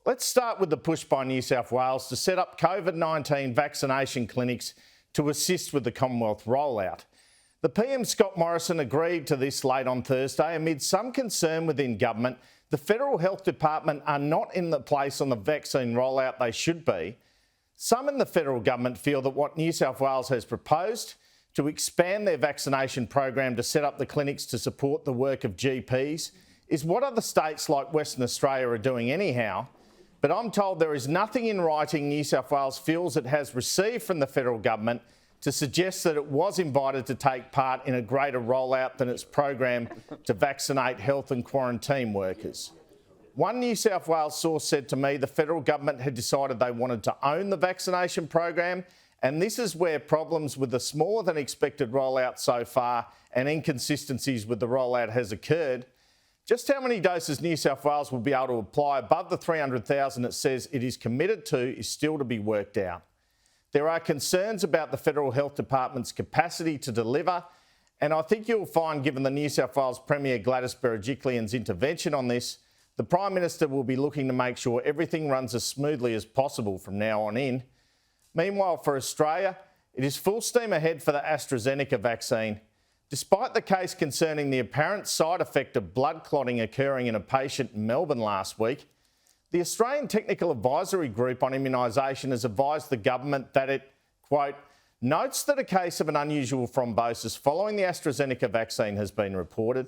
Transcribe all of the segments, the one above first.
Let's start with the push by New South Wales to set up COVID-19 vaccination clinics to assist with the Commonwealth rollout. The PM Scott Morrison agreed to this late on Thursday amid some concern within government. The Federal Health Department are not in the place on the vaccine rollout they should be. Some in the federal government feel that what New South Wales has proposed to expand their vaccination program to set up the clinics to support the work of GPs is what other states like Western Australia are doing anyhow. But I'm told there is nothing in writing New South Wales feels it has received from the federal government to suggest that it was invited to take part in a greater rollout than its program to vaccinate health and quarantine workers. One New South Wales source said to me the federal government had decided they wanted to own the vaccination program, and this is where problems with the smaller than expected rollout so far and inconsistencies with the rollout has occurred. Just how many doses New South Wales will be able to apply above the 300,000 it says it is committed to is still to be worked out. There are concerns about the Federal Health Department's capacity to deliver, and I think you'll find, given the New South Wales Premier Gladys Berejiklian's intervention on this, the Prime Minister will be looking to make sure everything runs as smoothly as possible from now on in. Meanwhile, for Australia, it is full steam ahead for the AstraZeneca vaccine. Despite the case concerning the apparent side effect of blood clotting occurring in a patient in Melbourne last week, the Australian Technical Advisory Group on Immunisation has advised the government that it, quote, notes that a case of an unusual thrombosis following the AstraZeneca vaccine has been reported.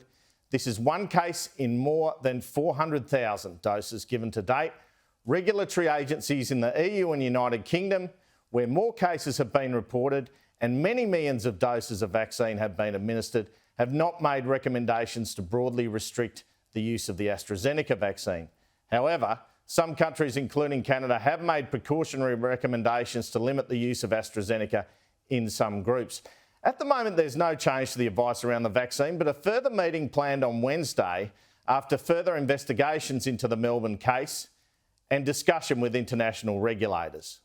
This is one case in more than 400,000 doses given to date. Regulatory agencies in the EU and United Kingdom, where more cases have been reported and many millions of doses of vaccine have been administered, have not made recommendations to broadly restrict the use of the AstraZeneca vaccine. However, some countries, including Canada, have made precautionary recommendations to limit the use of AstraZeneca in some groups. At the moment, there's no change to the advice around the vaccine, but a further meeting planned on Wednesday after further investigations into the Melbourne case and discussion with international regulators.